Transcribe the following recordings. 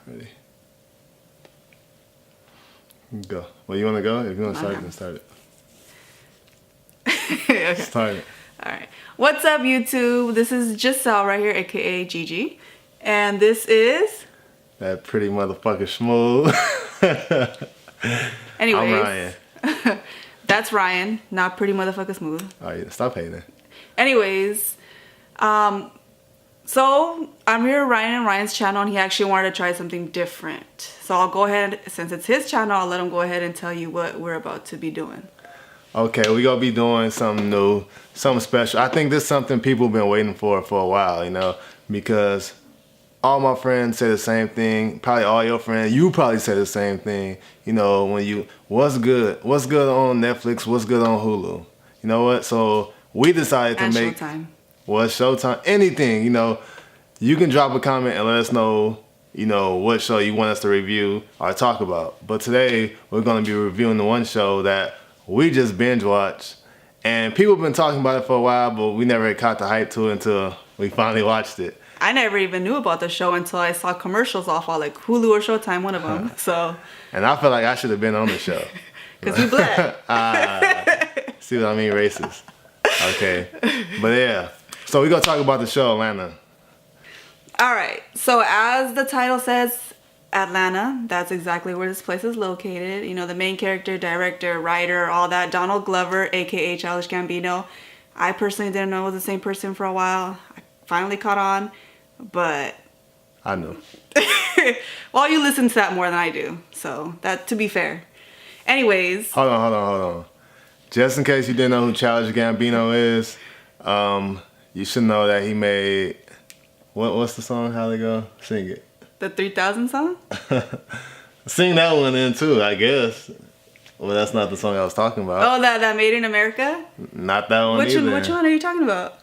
Ready? Go. Well, you want to go? If you want to start, then start it. Okay. Start it. All right. What's up, YouTube? This is Giselle right here, aka Gigi, and this is That pretty motherfucker smooth. anyways. I'm Ryan. That's Ryan, not pretty motherfucker smooth. Oh yeah, stop hating. Anyways, so I'm here at Ryan and Ryan's channel, and he actually wanted to try something different. So I'll go ahead, since it's his channel, I'll let him go ahead and tell you what we're about to be doing. Okay, we gonna be doing something new, something special. I think this is something people been waiting for a while, you know, because all my friends say the same thing. Probably all your friends, you probably say the same thing. You know, when you, what's good on Netflix, what's good on Hulu. You know what? So we decided to And make Showtime. what's Showtime, anything. You know, you can drop a comment and let us know, you know, what show you want us to review or talk about. But today we're gonna be reviewing the one show that we just binge watched, and people have been talking about it for a while, but we never caught the hype to it until we finally watched it. I never even knew about the show until I saw commercials off all like Hulu or Showtime, one of them. So. And I feel like I should have been on the show. Because we black. See what I mean? Racist. Okay. But yeah. So we're going to talk about the show Atlanta. All right. So as the title says, Atlanta, that's exactly where this place is located. You know, the main character, director, writer, all that, Donald Glover, aka Childish Gambino. I personally didn't know it was the same person for a while. I finally caught on, but I know. well, you listen to that more than I do, so that, to be fair. Anyways. Hold on. Just in case you didn't know who Childish Gambino is, you should know that he made, what's the song? How they go? Sing it. The 3000 song? Sing that one in too, I guess. Well, that's not the song I was talking about. Oh, that Made in America? Not that one Which either. one are you talking about?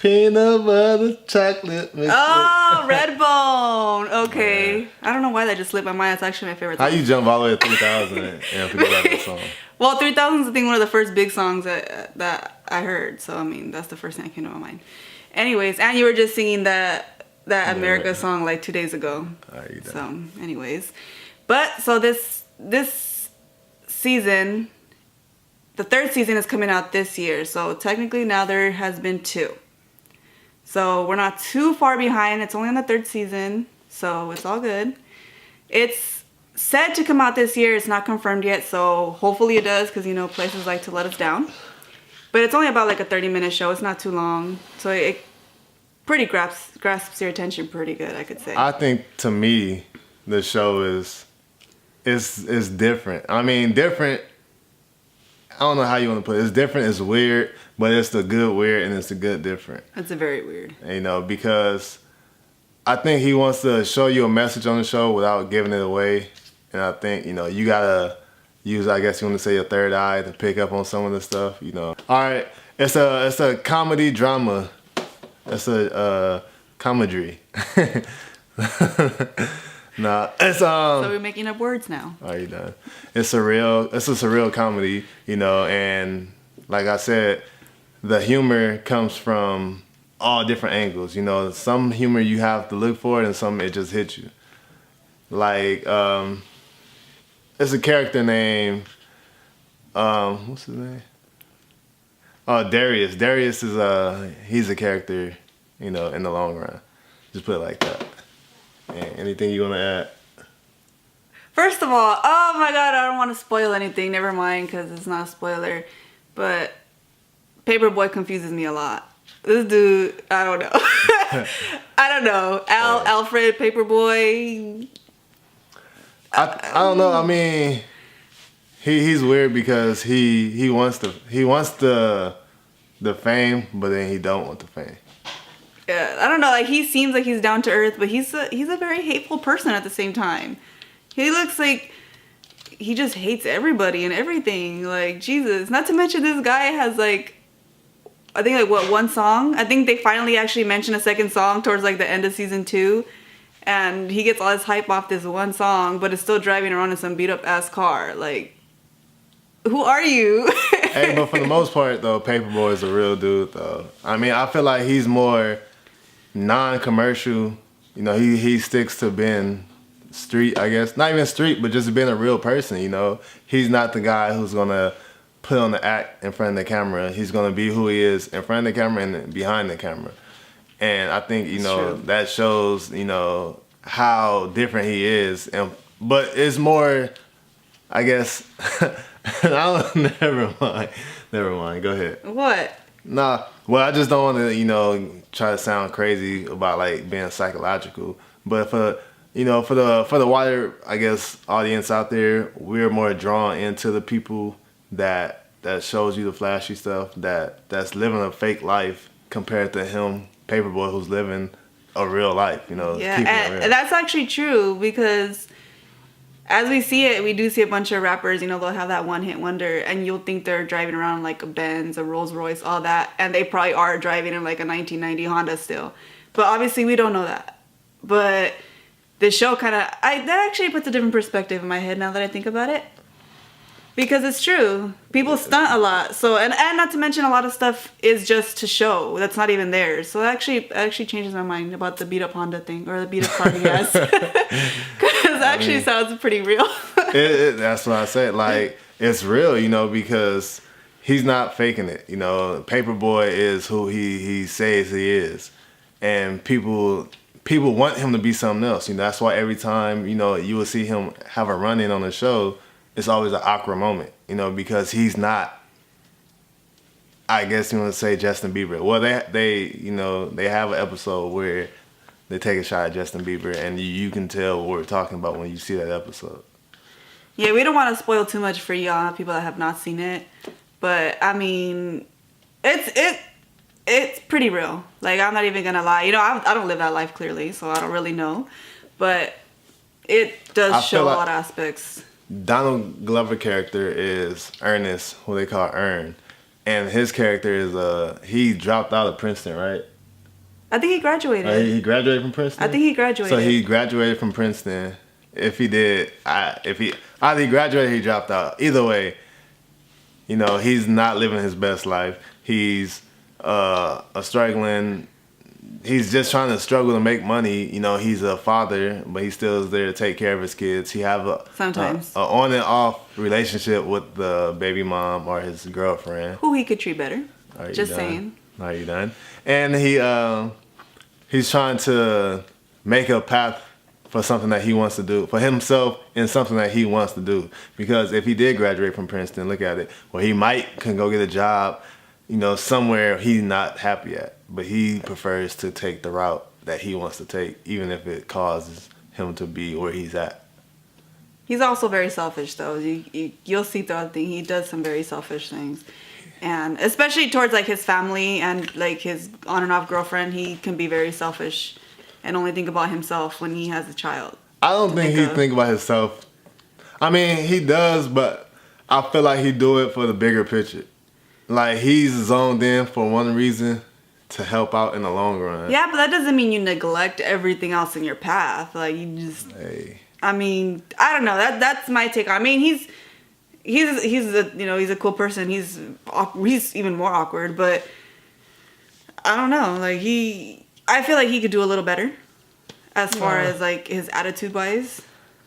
Peanut butter chocolate mix. Oh, Redbone. Okay. Yeah. I don't know why that just slipped my mind. That's actually my favorite song. How you jump all the way to 3000 and forget about that song? Well, 3000 is I think one of the first big songs that I heard. So, I mean, that's the first thing that came to my mind. Anyways, and you were just singing that America song like 2 days ago. So, anyways. But, so this season, the third season is coming out this year. So, technically now there has been 2. So, we're not too far behind. It's only on the 3rd season. So, it's all good. It's said to come out this year. It's not confirmed yet. So, hopefully it does because, you know, places like to let us down. But it's only about like a 30-minute show. It's not too long. So, it pretty grasps your attention pretty good, I could say. I think, to me, the show is different. I mean, different. I don't know how you want to put it. It's different. It's weird, but it's the good weird and it's the good different. It's a very weird. You know, because I think he wants to show you a message on the show without giving it away. And I think, you know, you gotta use, I guess you want to say, your third eye to pick up on some of the stuff. You know. All right, it's a comedy drama. It's a comedy. Nah, it's So we're making up words now. Are you done? It's a surreal comedy, you know, and like I said, the humor comes from all different angles. You know, some humor you have to look for it, and some it just hits you. Like, it's a character named what's his name? Oh, Darius. Darius is he's a character, you know, in the long run. Just put it like that. And anything you want to add? First of all, oh my god, I don't want to spoil anything. Never mind, because it's not a spoiler. But Paperboy confuses me a lot. This dude, I don't know. I don't know. Alfred Paperboy. I don't know. I mean, he's weird because he wants the fame, but then he don't want the fame. Yeah, I don't know. Like, he seems like he's down to earth, but he's a very hateful person at the same time. He looks like he just hates everybody and everything. Like, Jesus. Not to mention this guy has like, I think like one song. I think they finally actually mentioned a second song towards like the end of season 2, and he gets all his hype off this one song, but is still driving around in some beat up ass car. Like, who are you? Hey, but for the most part though, Paperboy is a real dude though. I mean, I feel like he's more non-commercial You know, he sticks to being street, I guess. Not even street, but just being a real person, you know. He's not the guy who's going to put on the act in front of the camera. He's going to be who he is in front of the camera and behind the camera. And I think, you know, that shows, you know, how different he is. But it's more, I guess, never mind. Go ahead. What? Nah, well, I just don't want to, you know, try to sound crazy about like being psychological. But for the wider, I guess, audience out there, we're more drawn into the people that shows you the flashy stuff, that's living a fake life compared to him, Paperboy, who's living a real life. You know, yeah, and that's actually true because as we see it, we do see a bunch of rappers, you know, they'll have that one-hit wonder, and you'll think they're driving around like a Benz, a Rolls Royce, all that, and they probably are driving in like a 1990 Honda still. But obviously, we don't know that. But the show that actually puts a different perspective in my head now that I think about it. Because it's true. People stunt a lot. So, and not to mention a lot of stuff is just to show. That's not even theirs. So that actually changes my mind about the beat up Honda thing or the beat up car he has. Because it actually sounds pretty real. That's what I said. Like, it's real, you know, because he's not faking it. You know, Paperboy is who he says he is. And people want him to be something else. You know, that's why every time, you know, you will see him have a run-in on the show, it's always an awkward moment, you know, because he's not, I guess you want to say, Justin Bieber. Well, they have an episode where they take a shot at Justin Bieber, and you can tell what we're talking about when you see that episode. Yeah, we don't want to spoil too much for y'all, people that have not seen it. But, I mean, it's pretty real. Like, I'm not even going to lie. You know, I don't live that life, clearly, so I don't really know. But it does show a lot of aspects. Donald Glover character is Ernest, who they call Ern. And his character is, he dropped out of Princeton, right? I think he graduated. He graduated from Princeton? I think he graduated. So he graduated from Princeton. If he did, either he graduated or he dropped out. Either way, you know, he's not living his best life. He's he's just trying to struggle to make money. You know, he's a father, but he still is there to take care of his kids. He have a on and off relationship with the baby mom or his girlfriend. Who he could treat better. Just saying. Are you done? And he's trying to make a path for something that he wants to do for himself and something that he wants to do. Because if he did graduate from Princeton, look at it. Well, he can go get a job, you know, somewhere he's not happy at. But he prefers to take the route that he wants to take, even if it causes him to be where he's at. He's also very selfish, though. You'll see throughout the thing, he does some very selfish things. And especially towards, like, his family and, like, his on and off girlfriend, he can be very selfish and only think about himself when he has a child. I don't think he think about himself. I mean, he does, but I feel like he do it for the bigger picture. Like, he's zoned in for one reason, to help out in the long run. Yeah, but that doesn't mean you neglect everything else in your path. Like, you just... Hey. I mean, I don't know. That's my take on it. I mean, he's a cool person. He's even more awkward, but I don't know. Like, I feel like he could do a little better as far as, like, his attitude-wise.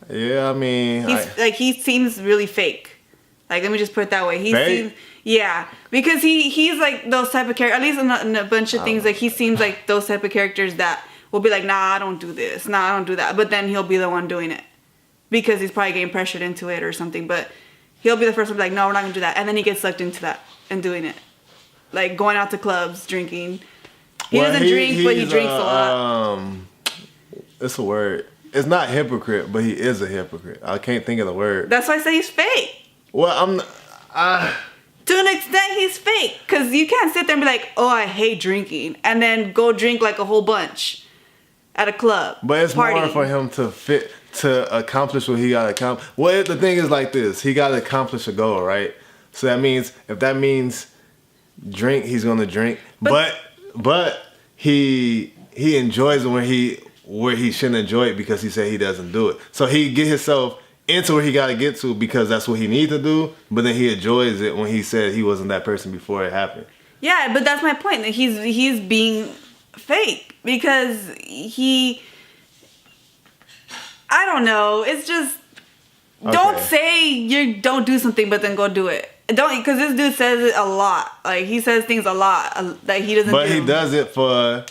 Yeah, I mean... he seems really fake. Like, let me just put it that way. Fake? Yeah, because he's like those type of characters, at least in a bunch of things, like he seems like those type of characters that will be like, nah, I don't do this, nah, I don't do that, but then he'll be the one doing it because he's probably getting pressured into it or something, but he'll be the first one to be like, no, we're not going to do that, and then he gets sucked into that and doing it. Like going out to clubs, drinking. He doesn't drink, but he drinks a lot. It's a word. It's not hypocrite, but he is a hypocrite. I can't think of the word. That's why I say he's fake. Well, to an extent, he's fake. Because you can't sit there and be like, oh, I hate drinking. And then go drink like a whole bunch at a club. But it's more for him to accomplish what he got to accomplish. Well, the thing is like this. He got to accomplish a goal, right? So that means, if that means drink, he's going to drink. But he enjoys it where he shouldn't enjoy it because he said he doesn't do it. So he get himself into where he got to get to because that's what he needs to do, but then he enjoys it when he said he wasn't that person before it happened. Yeah, but that's my point. That he's being fake because he don't know. It's just don't say you don't do something, but then go do it. Don't, because this dude says it a lot. Like he says things a lot that he doesn't. But do. he does it for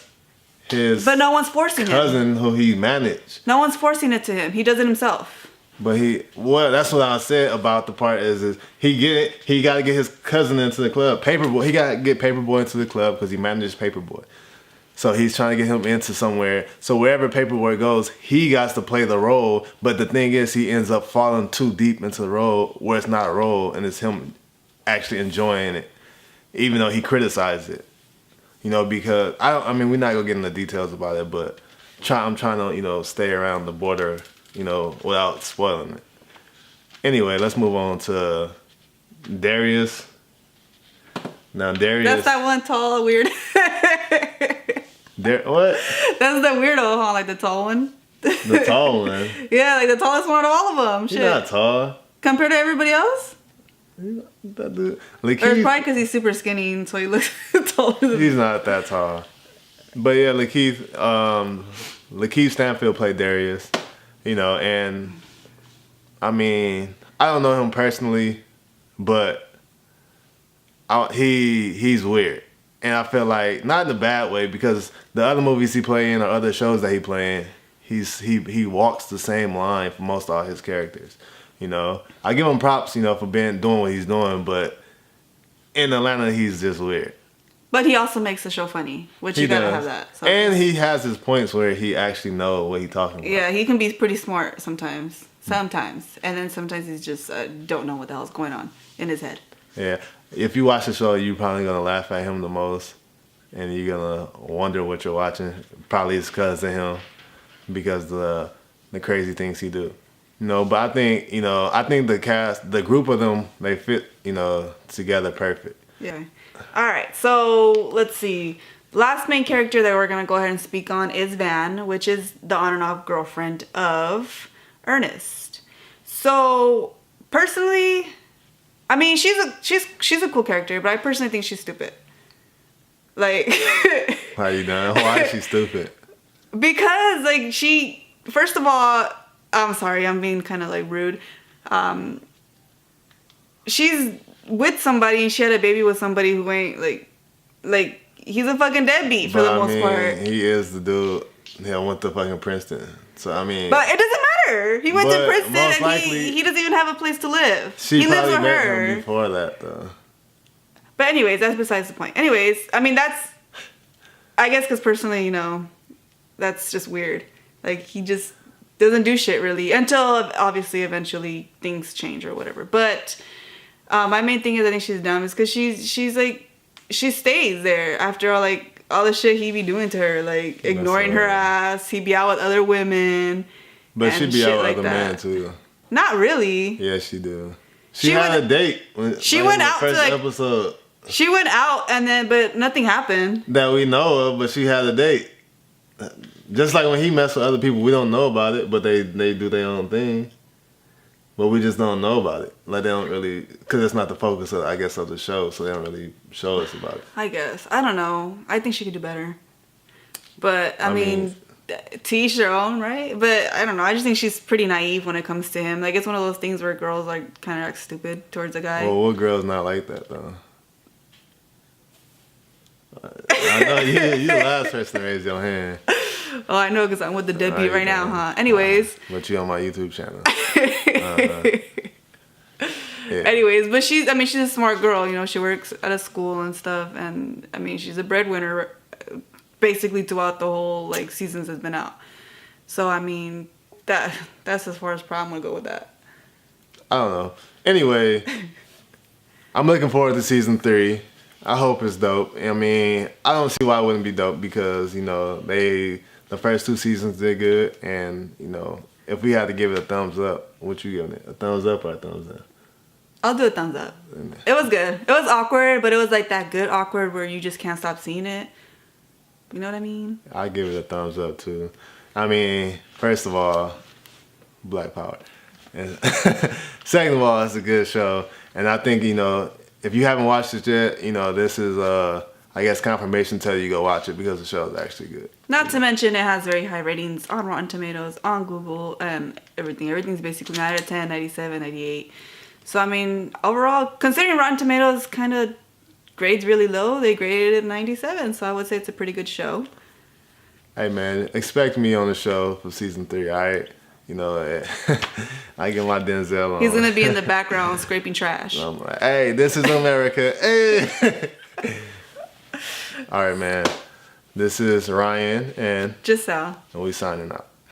his. But no one's forcing cousin him. who he managed. No one's forcing it to him. He does it himself. But that's what I said about the part is he got to get his cousin into the club. Paperboy, he got to get Paperboy into the club because he manages Paperboy. So he's trying to get him into somewhere. So wherever Paperboy goes, he got to play the role. But the thing is, he ends up falling too deep into the role where it's not a role and it's him actually enjoying it, even though he criticized it. You know, because I mean, we're not gonna get into details about it, but I'm trying to stay around the border, without spoiling it. Anyway, let's move on to Darius. Now Darius. That's that one tall weird. What? That's the weirdo, huh? Like the tall one. The tall one. Yeah, like the tallest one of all of them. He's Shit. not tall. Compared to everybody else. That dude. Or it's probably because he's super skinny, so he looks taller than He's not that tall. But yeah, Lakeith Stanfield played Darius, and I mean, I don't know him personally, but he's weird. And I feel like, not in a bad way, because the other movies he play in or other shows that he play in, he walks the same line for most of all his characters. I give him props, for doing what he's doing, but in Atlanta, he's just weird. But he also makes the show funny, which you gotta have that. So. And he has his points where he actually knows what he's talking about. Yeah, he can be pretty smart sometimes. And then sometimes he's just don't know what the hell's going on in his head. Yeah. If you watch the show, you're probably going to laugh at him the most. And you're going to wonder what you're watching. Probably it's because of him. Because the crazy things he do. But I think, the cast, the group of them, they fit, together perfect. Yeah. All right. So let's see. Last main character that we're going to go ahead and speak on is Van, which is the on and off girlfriend of Ernest. So personally, I mean, she's a cool character, but I personally think she's stupid. Like, how you doing? Why is she stupid? Because first of all, I'm sorry, I'm being kind of rude. She's with somebody and she had a baby with somebody who ain't like he's a fucking deadbeat for the most part. He is the dude. He went to fucking Princeton. So I mean, but it doesn't matter. He went to Princeton and likely, he doesn't even have a place to live. He lives with met her him before that though. But anyways, that's besides the point. Anyways, I mean I guess because personally, that's just weird. Like he just doesn't do shit really until obviously eventually things change or whatever. But my main thing is I think she's dumb is because she stays there after all the shit he be doing to her, ignoring her ass. He be out with other women. But she be out with other men too. Not really. Yeah, she do. She had a date. She went out to episode. She went out but nothing happened. That we know of, but she had a date. Just like when he messed with other people, we don't know about it, but they do their own thing. But we just don't know about it. They don't really, because it's not the focus of the show, so they don't really show us about it. I guess. I don't know. I think she could do better. But, I mean, to each their own, right? But, I don't know. I just think she's pretty naive when it comes to him. It's one of those things where girls are kind of stupid towards a guy. Well, what girl's not like that, though? I know you're the last person to raise your hand. Oh, I know, because I'm with the deadbeat right now, huh? Anyways. But you on my YouTube channel. Yeah. Anyways, but she's a smart girl. She works at a school and stuff. And, she's a breadwinner basically throughout the whole, seasons has been out. So, that's as far as I'm going to go with that. I don't know. Anyway, I'm looking forward to season 3. I hope it's dope. I don't see why it wouldn't be dope because, the first 2 seasons did good. And, if we had to give it a thumbs up, what you giving it? A thumbs up or a thumbs down? I'll do a thumbs up. It was good. It was awkward, but it was that good awkward where you just can't stop seeing it. You know what I mean? I give it a thumbs up too. First of all, Black Power. And second of all, it's a good show. And I think, if you haven't watched it yet, this is, I I guess, confirmation to tell you go watch it because the show is actually good. Not to mention it has very high ratings on Rotten Tomatoes, on Google, everything. Everything's basically 9 out of 10, 97, 98. So, I mean, overall, considering Rotten Tomatoes kind of grades really low, they graded it 97. So I would say it's a pretty good show. Hey, man, expect me on the show for season 3, all right? You know, I get my Denzel on. He's going to be in the background scraping trash. I'm like, hey, this is America. Hey. All right, man. This is Ryan and Giselle. we signing out.